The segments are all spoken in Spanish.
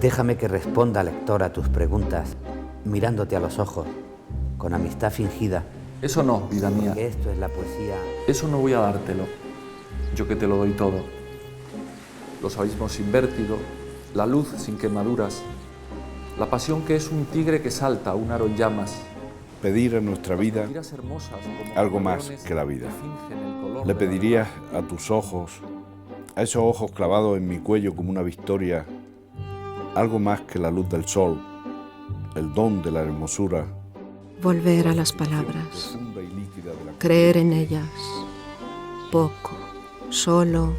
Déjame que responda, lector, a tus preguntas, mirándote a los ojos, con amistad fingida. Eso no, vida mía. Porque esto es la poesía. Eso no voy a dártelo, yo que te lo doy todo. Los abismos sin vértigo, la luz sin quemaduras, la pasión que es un tigre que salta, un aro en llamas. Pedir a nuestra vida algo más que la vida. Le pediría a tus ojos, a esos ojos clavados en mi cuello como una victoria, algo más que la luz del sol, el don de la hermosura. Volver a las palabras, creer en ellas, poco, solo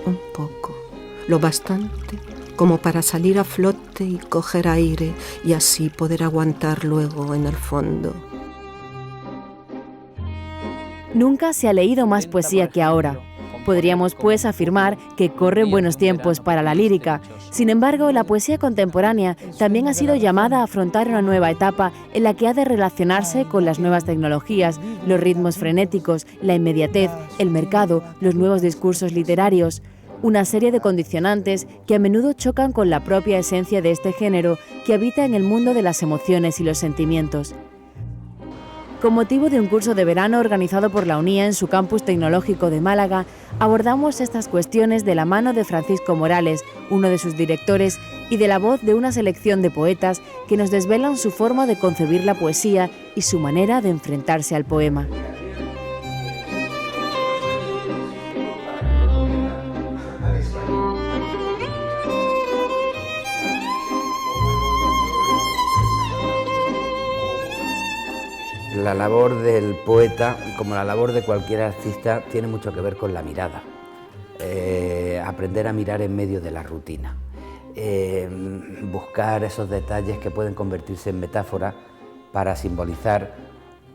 un poco, lo bastante como para salir a flote y coger aire y así poder aguantar luego en el fondo. Nunca se ha leído más poesía que ahora. Podríamos, pues, afirmar que corren buenos tiempos para la lírica. Sin embargo, la poesía contemporánea también ha sido llamada a afrontar una nueva etapa en la que ha de relacionarse con las nuevas tecnologías, los ritmos frenéticos, la inmediatez, el mercado, los nuevos discursos literarios. Una serie de condicionantes que a menudo chocan con la propia esencia de este género que habita en el mundo de las emociones y los sentimientos. Con motivo de un curso de verano organizado por la UNIA en su campus tecnológico de Málaga, abordamos estas cuestiones de la mano de Francisco Morales, uno de sus directores, y de la voz de una selección de poetas que nos desvelan su forma de concebir la poesía y su manera de enfrentarse al poema. La labor del poeta, como la labor de cualquier artista, tiene mucho que ver con la mirada. Aprender a mirar en medio de la rutina. Buscar esos detalles que pueden convertirse en metáforas para simbolizar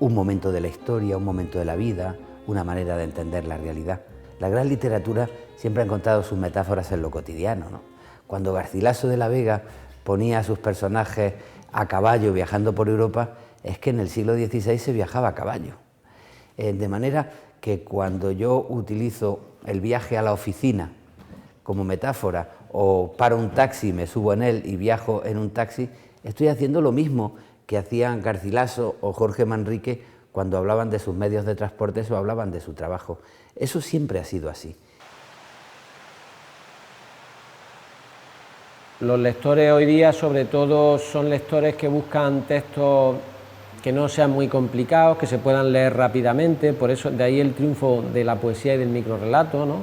un momento de la historia, un momento de la vida, una manera de entender la realidad. La gran literatura siempre ha encontrado sus metáforas en lo cotidiano, ¿no? Cuando Garcilaso de la Vega ponía a sus personajes a caballo viajando por Europa, es que en el siglo XVI se viajaba a caballo. De manera que cuando yo utilizo el viaje a la oficina como metáfora, o paro un taxi, me subo en él y viajo en un taxi, estoy haciendo lo mismo que hacían Garcilaso o Jorge Manrique cuando hablaban de sus medios de transporte o hablaban de su trabajo. Eso siempre ha sido así. Los lectores hoy día, sobre todo, son lectores que buscan textos que no sean muy complicados, que se puedan leer rápidamente, por eso de ahí el triunfo de la poesía y del microrrelato, ¿no?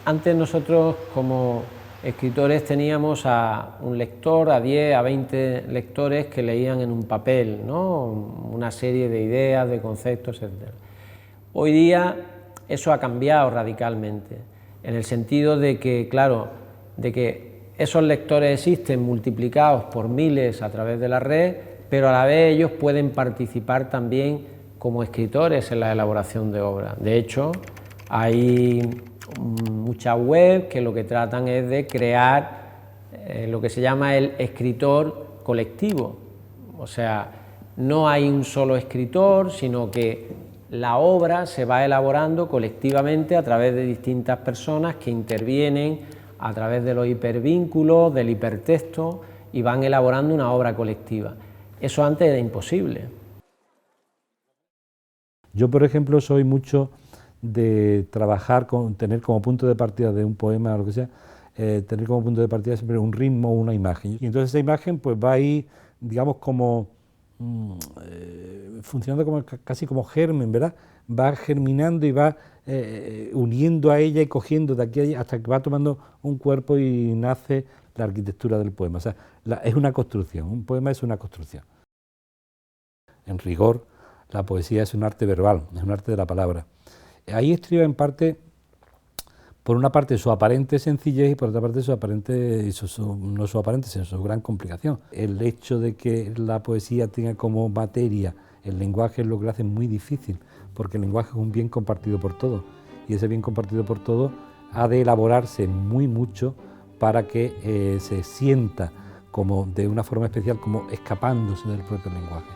Antes nosotros como escritores teníamos a un lector, a 10, a 20 lectores que leían en un papel, ¿no? Una serie de ideas, de conceptos, etc. Hoy día eso ha cambiado radicalmente, en el sentido de que, claro, de que esos lectores existen multiplicados por miles a través de la red, pero a la vez ellos pueden participar también como escritores en la elaboración de obras. De hecho, hay muchas webs que lo que tratan es de crear lo que se llama el escritor colectivo. O sea, no hay un solo escritor, sino que la obra se va elaborando colectivamente a través de distintas personas que intervienen a través de los hipervínculos, del hipertexto, y van elaborando una obra colectiva. Eso antes era imposible. Yo, por ejemplo, soy mucho de trabajar, tener como punto de partida de un poema o lo que sea, tener como punto de partida siempre un ritmo o una imagen. Y entonces esa imagen pues va ahí, digamos, como funcionando como, casi como germen, ¿verdad? Va germinando y va uniendo a ella y cogiendo de aquí a allá hasta que va tomando un cuerpo y nace la arquitectura del poema. O sea, es una construcción, un poema es una construcción. En rigor, la poesía es un arte verbal, es un arte de la palabra. Ahí estriba en parte, por una parte su aparente sencillez y por otra parte su aparente, no su aparente, sino su gran complicación. El hecho de que la poesía tenga como materia el lenguaje es lo que lo hace muy difícil, porque el lenguaje es un bien compartido por todos, y ese bien compartido por todos ha de elaborarse mucho para que se sienta como de una forma especial, como escapándose del propio lenguaje.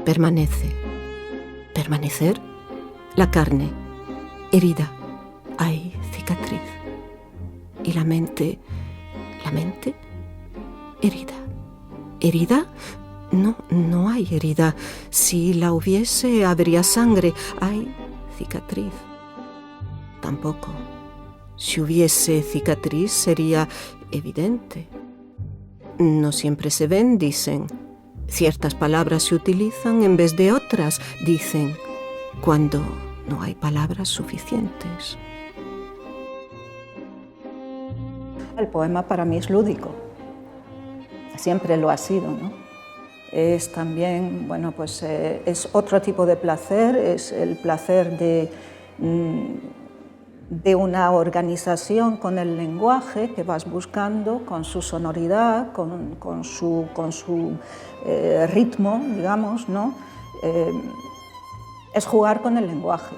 Permanece. Permanecer. La carne, herida, hay cicatriz. Y la mente, herida. ¿Herida? No, no hay herida. Si la hubiese, habría sangre. Hay cicatriz. Tampoco. Si hubiese cicatriz, sería evidente. No siempre se ven, dicen. Ciertas palabras se utilizan en vez de otras, dicen, cuando no hay palabras suficientes. El poema para mí es lúdico. Siempre lo ha sido, ¿no? Es también, bueno, pues es otro tipo de placer, es el placer de una organización con el lenguaje que vas buscando, con su sonoridad, con su ritmo, digamos, ¿no? Es jugar con el lenguaje.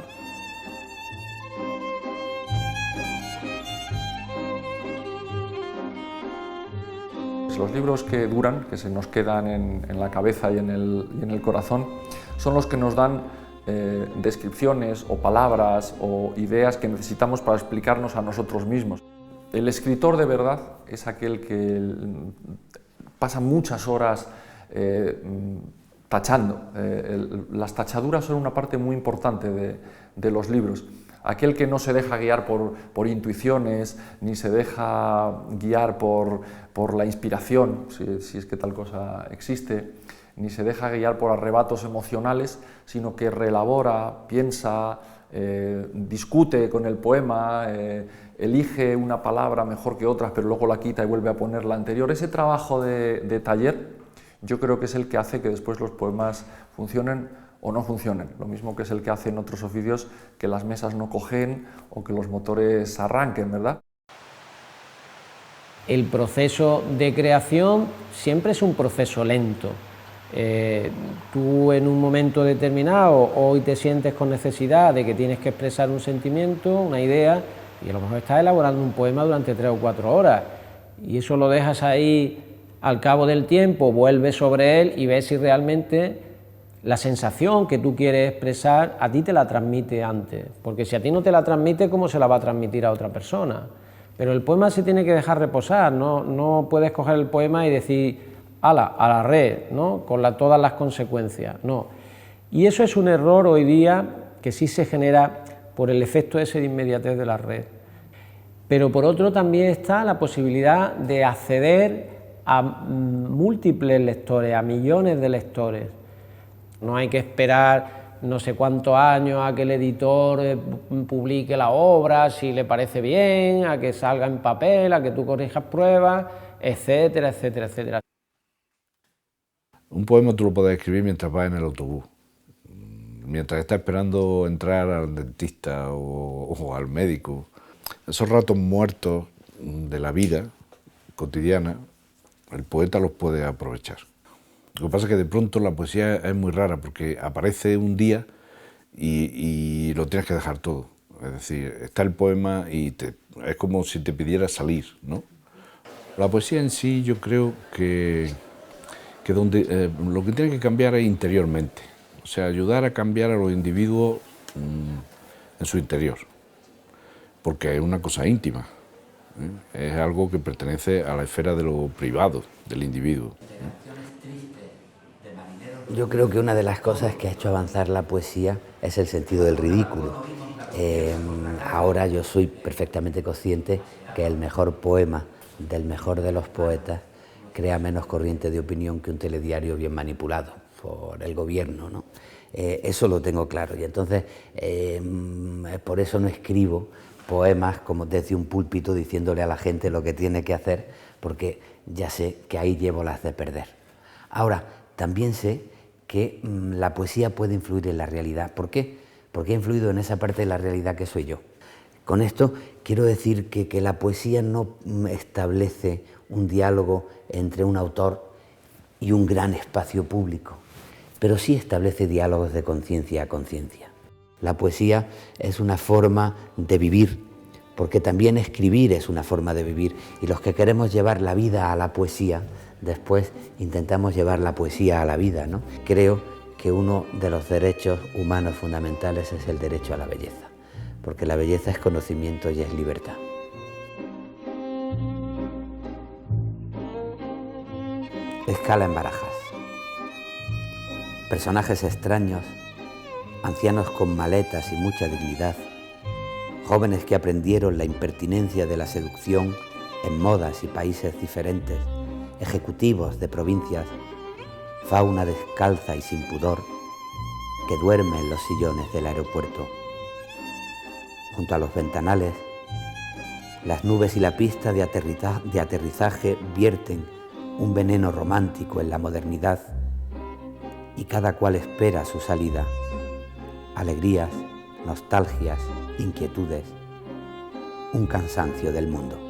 Los libros que duran, que se nos quedan en la cabeza y en el corazón, son los que nos dan descripciones o palabras o ideas que necesitamos para explicarnos a nosotros mismos. El escritor de verdad es aquel que pasa muchas horas tachando. Las tachaduras son una parte muy importante de los libros. Aquel que no se deja guiar por intuiciones, ni se deja guiar por la inspiración, si es que tal cosa existe, ni se deja guiar por arrebatos emocionales, sino que reelabora, piensa, discute con el poema, elige una palabra mejor que otras, pero luego la quita y vuelve a poner la anterior. Ese trabajo de taller yo creo que es el que hace que después los poemas funcionen o no funcionen, lo mismo que es el que hace en otros oficios que las mesas no cogen o que los motores arranquen, ¿verdad? El proceso de creación siempre es un proceso lento. Tú en un momento determinado hoy te sientes con necesidad de que tienes que expresar un sentimiento, una idea, y a lo mejor estás elaborando un poema durante 3 o 4 horas y eso lo dejas ahí, al cabo del tiempo vuelves sobre él y ves si realmente la sensación que tú quieres expresar a ti te la transmite antes, porque si a ti no te la transmite, ¿cómo se la va a transmitir a otra persona? Pero el poema se tiene que dejar reposar, no puedes coger el poema y decir ¡hala!, a la red, ¿no? Con todas las consecuencias, no. Y eso es un error hoy día que sí se genera por el efecto ese de inmediatez de la red. Pero por otro también está la posibilidad de acceder a múltiples lectores, a millones de lectores. No hay que esperar no sé cuántos años a que el editor publique la obra, si le parece bien, a que salga en papel, a que tú corrijas pruebas, etcétera, etcétera, etcétera. Un poema tú lo puedes escribir mientras vas en el autobús, mientras estás esperando entrar al dentista o al médico. Esos ratos muertos de la vida cotidiana, el poeta los puede aprovechar. Lo que pasa es que de pronto la poesía es muy rara porque aparece un día y lo tienes que dejar todo. Es decir, está el poema y es como si te pidiera salir, ¿no? La poesía en sí yo creo que lo que tiene que cambiar es interiormente. O sea, ayudar a cambiar a los individuos en su interior. Porque es una cosa íntima. Es algo que pertenece a la esfera de lo privado del individuo. Yo creo que una de las cosas que ha hecho avanzar la poesía es el sentido del ridículo. Ahora yo soy perfectamente consciente que el mejor poema del mejor de los poetas crea menos corriente de opinión que un telediario bien manipulado por el gobierno, ¿no? Eso lo tengo claro y entonces por eso no escribo poemas como desde un púlpito diciéndole a la gente lo que tiene que hacer, porque ya sé que ahí llevo las de perder. Ahora, también sé que la poesía puede influir en la realidad. ¿Por qué? Porque ha influido en esa parte de la realidad que soy yo. Con esto quiero decir que la poesía no establece un diálogo entre un autor y un gran espacio público, pero sí establece diálogos de conciencia a conciencia. La poesía es una forma de vivir, porque también escribir es una forma de vivir, y los que queremos llevar la vida a la poesía, después intentamos llevar la poesía a la vida, ¿no? Creo que uno de los derechos humanos fundamentales es el derecho a la belleza. porque la belleza es conocimiento y es libertad. Escala en Barajas. Personajes extraños, ancianos con maletas y mucha dignidad, jóvenes que aprendieron la impertinencia de la seducción en modas y países diferentes, ejecutivos de provincias, fauna descalza y sin pudor, que duerme en los sillones del aeropuerto. Junto a los ventanales, las nubes y la pista de aterrizaje vierten un veneno romántico en la modernidad y cada cual espera su salida. Alegrías, nostalgias, inquietudes, un cansancio del mundo.